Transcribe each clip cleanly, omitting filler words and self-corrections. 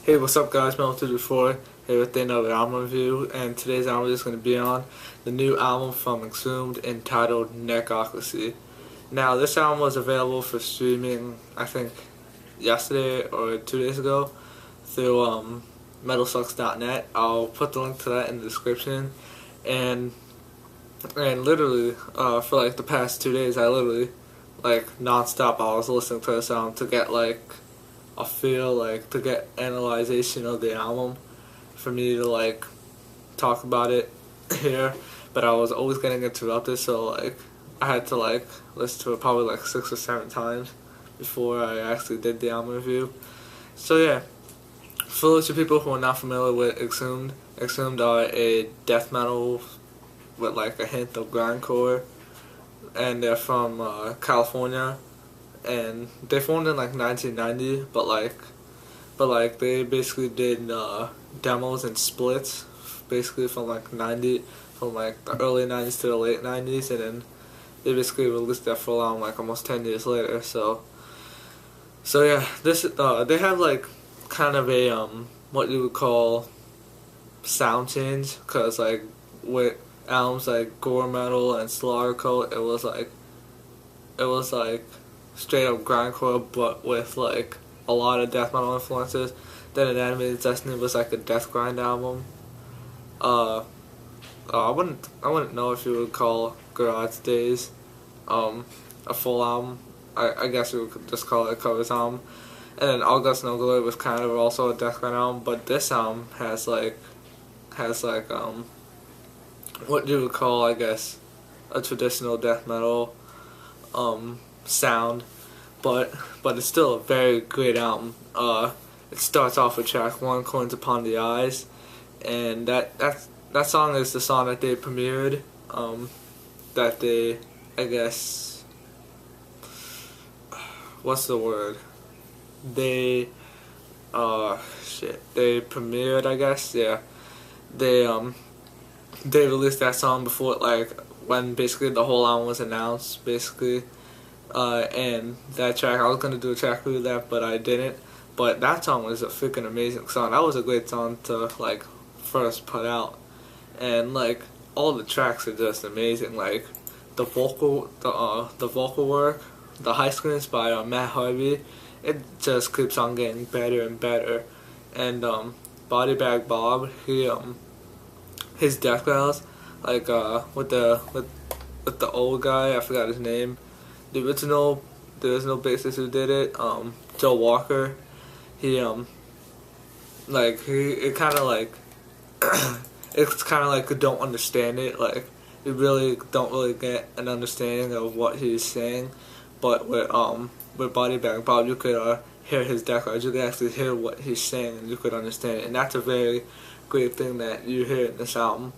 Hey, what's up guys, Mel224 here with another album review, and today's album is going to be on the new album from Exhumed entitled Necrocracy. Now, this album was available for streaming, I think, yesterday or 2 days ago through metalsucks.net. I'll put the link to that in the description, and literally, for like the past 2 days, I literally, like, non-stop, I was listening to this album to get, like, I feel like to get analyzation of the album for me to like talk about it here, but I was always getting interrupted, so like I had to like listen to it probably like 6 or 7 times before I actually did the album review. So yeah, for those of people who are not familiar with Exhumed are a death metal with like a hint of grindcore, and they're from California. And they formed in like 1990, but they basically did demos and splits, basically from like the early 90s to the late 90s, and then they basically released their full album like almost 10 years later. So yeah, this they have like kind of a what you would call sound change, cause like with albums like gore metal and slaughtercult, it was like straight up grindcore, but with like a lot of death metal influences. Then an Animated Destiny was like a death grind album. I wouldn't know if you would call Garage Days a full album. I guess you could just call it a covers album. And then All Guts No Glory was kind of also a death grind album, but this album has like what you would call, I guess, a traditional death metal sound, but it's still a very great album. It starts off with track 1, Coins Upon the Eyes, and that song is the song that they premiered, that they, I guess, what's the word? They premiered, I guess, yeah. They released that song before, like, when basically the whole album was announced, basically. And that track, I was going to do a track review of that, but I didn't. But that song was a freaking amazing song. That was a great song to, like, first put out. And, like, all the tracks are just amazing. Like, the vocal work, the high screens by Matt Harvey, it just keeps on getting better and better. And, Body Bag Bob, his death growls, like, with the old guy, I forgot his name. The original bassist who did it, Joe Walker, it's kind of like you don't understand it, like you really don't really get an understanding of what he's saying, but with Body Bag Bob, you could hear his death growls, you could actually hear what he's saying and you could understand it, and that's a very great thing that you hear in this album.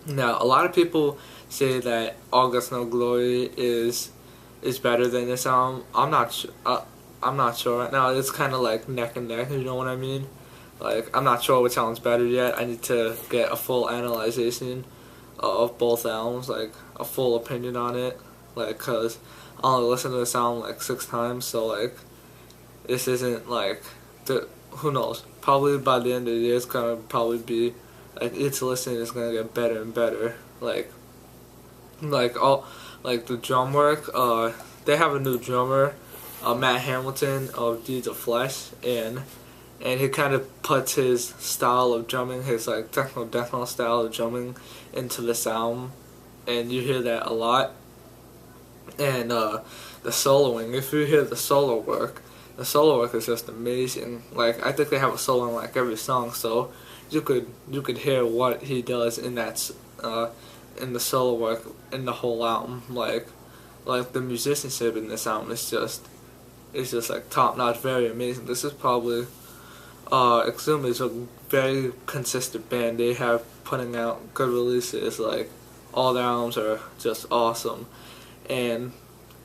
Now, a lot of people say that All Guts No Glory is better than this album. I'm not sure right now. It's kind of like neck and neck, you know what I mean? Like, I'm not sure which album's better yet. I need to get a full analyzation of both albums, like a full opinion on it, like, cause I only listened to this album like 6 times, so like this isn't like who knows, probably by the end of the year it's gonna probably be like each listening is gonna get better and better, like the drum work, they have a new drummer, Matt Hamilton of Deeds of Flesh, and he kind of puts his style of drumming, his like techno death metal style of drumming into this album, and you hear that a lot. And the soloing, if you hear the solo work is just amazing. Like, I think they have a solo in like every song, so you could hear what he does in that in the solo work in the whole album. Like the musicianship in this album is just like top notch, very amazing. This is probably Exhumed is a very consistent band. They have putting out good releases. Like, all their albums are just awesome, and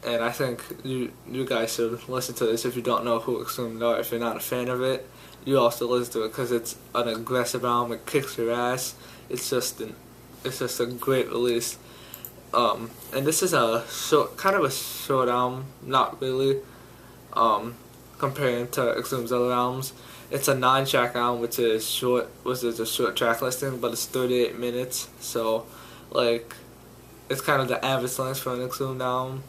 I think you guys should listen to this if you don't know who Exhumed are. If you're not a fan of it, you also listen to it because it's an aggressive album. It kicks your ass. It's just a great release. And this is kind of a short album, not really, comparing to Exhumed's other albums. It's a 9-track album, which is a short track listing, but it's 38 minutes. So, like, it's kind of the average length for an Exhumed album.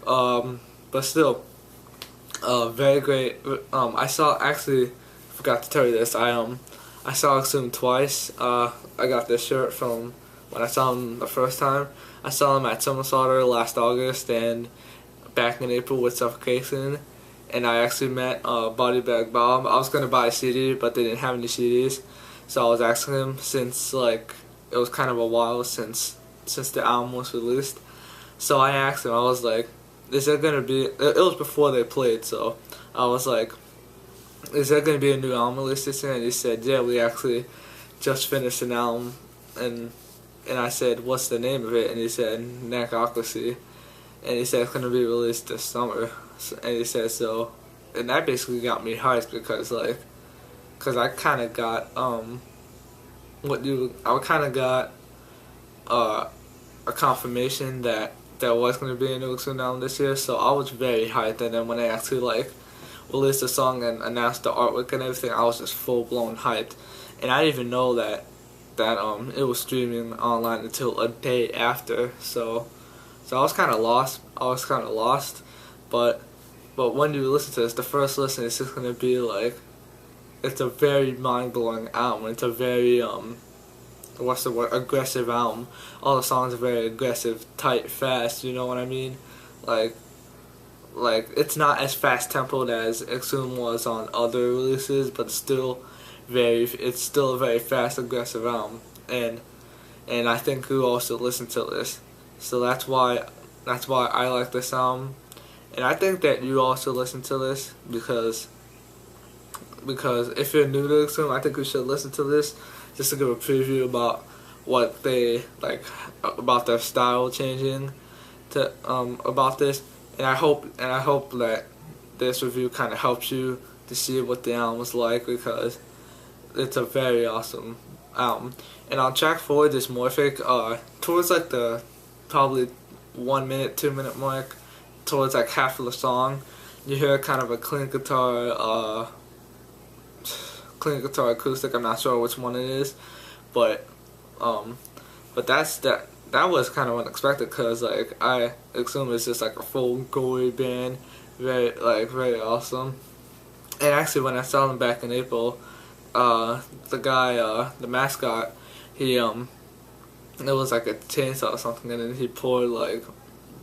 But still, very great. I forgot to tell you this. I saw Exhumed twice. I got this shirt from when I saw him the first time. I saw him at Summer Slaughter last August and back in April with Suffocation. And I actually met Body Bag Bob. I was gonna buy a CD, but they didn't have any CDs, so I was asking him, since like it was kind of a while since the album was released. So I asked him. I was like, "Is there gonna be?" It was before they played, so I was like, "Is there gonna be a new album released this year?" And he said, "Yeah, we actually just finished an album." And I said, "What's the name of it?" And he said, "Necrocracy." And he said it's gonna be released this summer. And he said so, and that basically got me hyped because I kind of got a confirmation that there was gonna be a new Exhumed album this year. So I was very hyped, and then when they actually released the song and announced the artwork and everything, I was just full blown hyped. And I didn't even know that it was streaming online until a day after. So I was kind of lost. But when you listen to this, the first listen is just gonna be like, it's a very mind blowing album. It's a very aggressive album. All the songs are very aggressive, tight, fast. You know what I mean? Like it's not as fast tempoed as Exhumed was on other releases, but it's still a very fast, aggressive album. And I think you also listen to this, so that's why I like this album. And I think that you also listen to this because if you're new to Exhumed, I think you should listen to this just to give a preview about what they about their style changing to about this. And I hope that this review kind of helps you to see what the album is like, because it's a very awesome album. And on track 4, this Morphic, towards the probably 1 minute, 2 minute mark, towards half of the song, you hear kind of a clean guitar acoustic. I'm not sure which one it is, but that was kind of unexpected, because Exhumed is just a full gory band, very awesome. And actually, when I saw them back in April, the guy, the mascot, he it was a chainsaw or something, and then he poured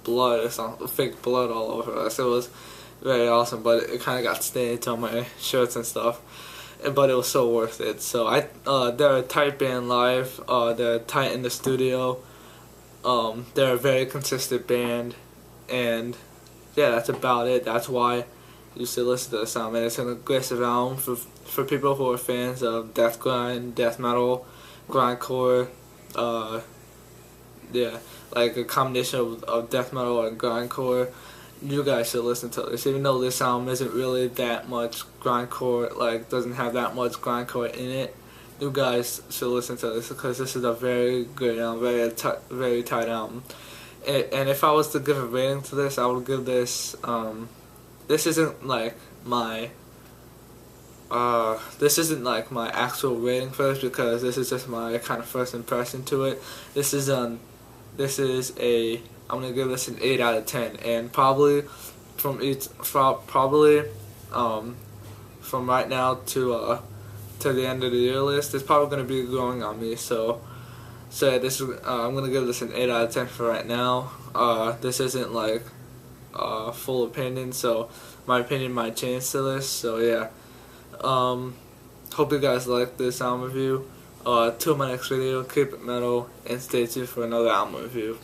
blood or something, fake blood all over us. It was very awesome, but it kind of got stained on my shirts and stuff. But it was so worth it. So they're a tight band live. They're tight in the studio. They're a very consistent band, and yeah, that's about it. That's why you should listen to this album. And it's an aggressive album for people who are fans of death grind, death metal, grindcore. Yeah, a combination of death metal and grindcore. You guys should listen to this, even though this album isn't really that much grindcore, doesn't have that much grindcore in it. You guys should listen to this, because this is a very good album, very tight album. And if I was to give a rating to this, I would give this. This isn't my actual rating for this, because this is just my kind of first impression to it. I'm gonna give this an 8 out of 10, and probably from right now to the end of the year list, it's probably gonna be growing on me. So this is I'm gonna give this an 8 out of 10 for right now. This isn't full opinion, so my opinion might change to this. So yeah, hope you guys like this album review. Till my next video, keep it metal, and stay tuned for another album review.